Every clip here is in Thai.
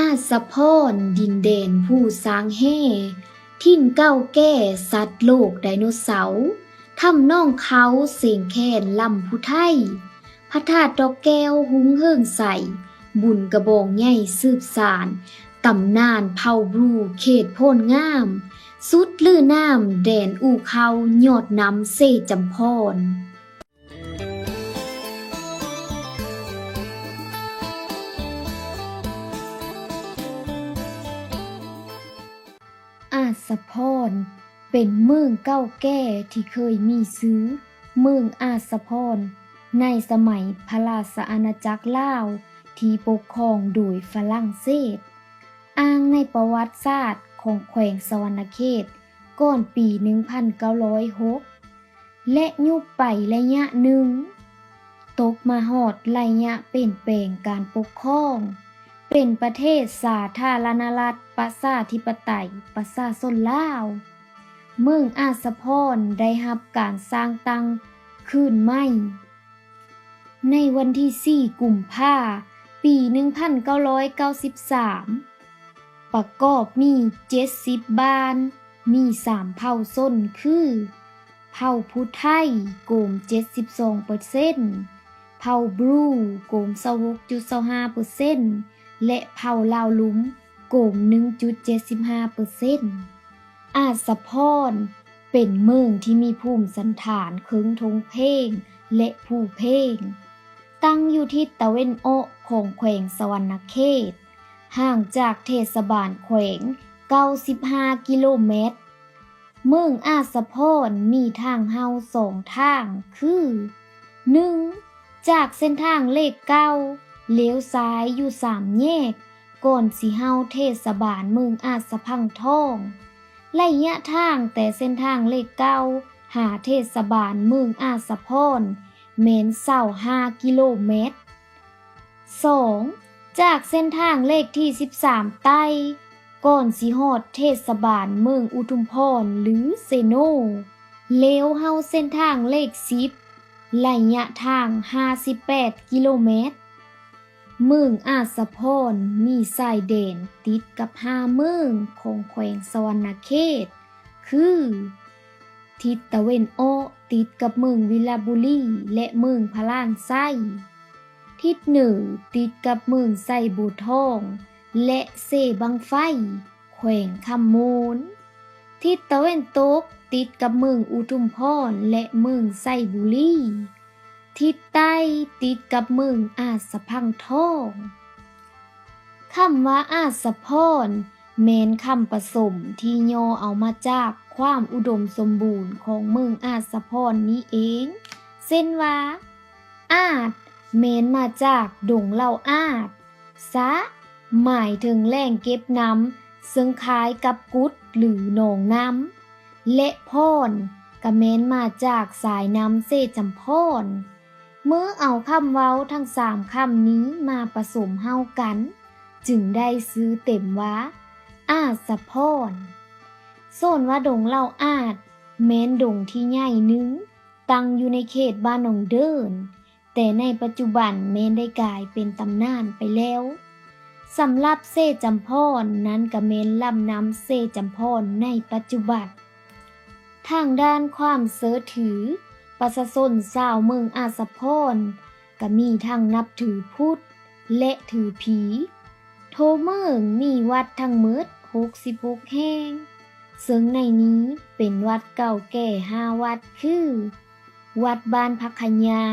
อาสะพรดินแดนผู้สร้างแห่ถิ่นเก่าแก่สัตว์โลกไดโนเสาร์ทำน้องเขาเสียงแคนลำผู้ไทยพระธาตุดอกแก้วหุ้งเฮิงใสบุญกระบองใหญ่สืบสานตำนานเผ่าบลูเขตโพนงามสุดลือน้ำแดนอู่เขายอดน้ำเซจำพรอาสะพรเป็นเมืองเก่าแก่ที่เคยมีชื่อเมืองอาสะพรในสมัยพระราชอาณาจักรลาวที่ปกครองโดยฝรั่งเศสอ้างในประวัติศาสตร์ของแขวงสวรรณเขตก่อนปี 1906 และยุบไประยะหนึ่งตกมาฮอดระยะเปลี่ยนแปลงการปกครองเป็นประเทศสาธารณรัฐประชาธิปไตยประชาชนลาวเมืองอาสะพรได้รับการสร้างตั้งขึ้นใหม่ในวันที่ 4 กุมภาพันธ์ ปี 1993 ประกอบมี 70 บ้าน มี 3 เผ่าชนคือ เผ่าผู้ไทยโกม 72% เผ่าบลูโกม 26.25% และเผ่าลาวลุ้มโกม 1.75% อาสะพรเป็นเมืองที่มีภูมิสันฐานเคิงทงเพงและภูเพงตั้งอยู่ทิศตะเวนออกของแขวงสวรรณเขตห่างจากเทศบาลแขวง95 กิโลเมตรเมืองอาสะพรมีทางเฮา2ทางคือ 1. จากเส้นทางเลข9เลี้ยวซ้ายอยู่3แยกก่อนสิเฮาเทศบาลเมืองอาสะพังทองระยะทางแต่เส้นทางเลข9หาเทศบาลเมืองอาสะพรแม่น25 กิโลเมตร 2. จากเส้นทางเลขที่13ใต้ก่อนสิฮอดเทศบาลเมืองอุทุมพรหรือเซโนเลี้ยวเฮาเส้นทางเลข10ระยะทาง58 กิโลเมตรเมืองอาสะพรมีชายแดนติดกับ5เมืองของแขวงสวรรณเขตคือทิศตะเวนออกติดกับเมืองวิลาบุรีและเมืองพะลานไส้ทิศเหนือติดกับเมืองไส้บูทองและเซบังไฟแขวงคำมูลทิศตะเวนตกติดกับเมืองอุทุมพรและเมืองไส้บุรีทิศใต้ติดกับเมืองอาสะพังทองคำว่าอาสะพรแม้นคำผสมที่ย่อเอามาจากความอุดมสมบูรณ์ของเมืองอาสะพรนี้เองเช่นว่าอาจแม้นมาจากดงเหล้าอาจสะหมายถึงแหล่งเก็บน้ำซึ่งคล้ายกับกุดหรือหนองน้ำและพรก็แม้นมาจากสายน้ำเซจำพรเมื่อเอาคำเว้าทั้ง3คำนี้มาผสมเข้ากันจึงได้ซื้อเต็มว่าอาสะพรส่วนว่าดงเหล้าอาจแม้นดงที่ใหญ่หนึ่งตั้งอยู่ในเขตบ้านหนองเดินแต่ในปัจจุบันแม้นได้กลายเป็นตำนานไปแล้วสำหรับเซจำพรนั้นก็แม้นลำน้ำเซจำพรในปัจจุบันทางด้านความเชื่อถือประชาชนชาวเมืองอาสะพรก็มีทั้งนับถือพุทธและถือผีโทเมืองมีวัดทั้งหมด66แห่งซึ่งในนี้เป็นวัดเก่าแก่5วัดคือวัดบ้านพักขยา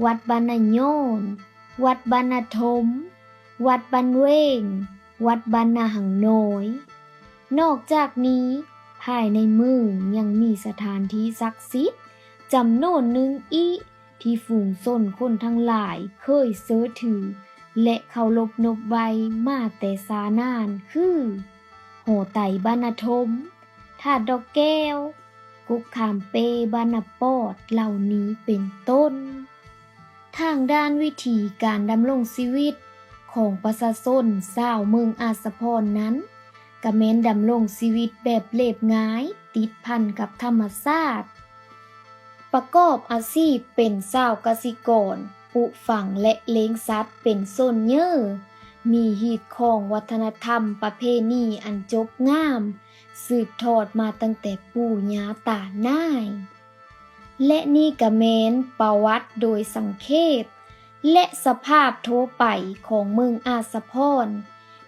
วัดบ้านนาโยนวัดบ้านนาทมวัดบ้านเวงวัดบ้านนาหังน้อยนอกจากนี้ภายในเมืองยังมีสถานที่ศักดิ์สิทธิ์จำนวนหนึ่งอีกที่ฝูงชนคนทั้งหลายเคยเชื่อถือและเคารพนบไหว้มาแต่สานานคือโหไต่บ้านนาทมธาตุดอกแก้วกุกขามเปบ้านนาปอดเหล่านี้เป็นต้นทางด้านวิธีการดำรงชีวิตของประชาชนชาวเมืองอาสะพรนั้นก็แม้นดำรงชีวิตแบบเรียบง่ายติดพันกับธรรมชาติประกอบอาชีพเป็นชาวกสิกรปลูกฝังและเลี้ยงสัตว์เป็นส่วนเยอะ มีฮีตของวัฒนธรรมประเพณีอันจบงามสืบทอดมาตั้งแต่ปู่ย่าตานาย และนี่ก็แม้นประวัติโดยสังเขปและสภาพทั่วไปของเมืองอาสาพร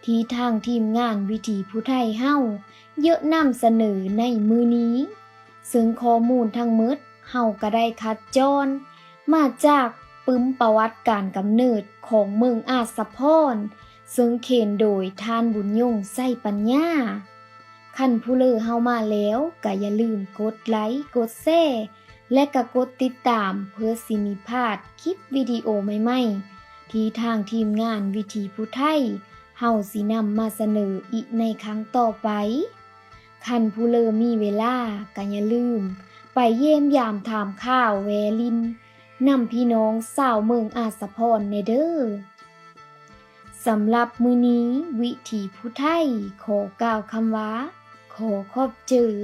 ที่ทางทีมงานวิถีผู้ไทยเฮาเยอะนำเสนอในมื้อนี้ซึ่งข้อมูลทั้งหมดเฮาก็ได้คัดจรมาจากปึ้มประวัติการกำเนิดของเมืองอาสาพรซึ่งเขียนโดยท่านบุญยงไส้ปัญญาคันผู้เลอเฮามาแล้วก็อย่าลืมกดไลค์กดแชร์และก็กดติดตามเพื่อสิมีพลาดคลิปวิดีโอใหม่ๆที่ทางทีมงานวิถีผู้ไทยเฮาสินำมาเสนออีกในครั้งต่อไปคันผู้เลอมีเวลาก็อย่าลืมไปเยี่ยมยามถามข่าวแวลินนำพี่น้องชาวเมืองอาสาพรในเด้อสำหรับมื้อนี้วิถีผู้ไทยขอกล่าวคำว่าขอขอบเจอ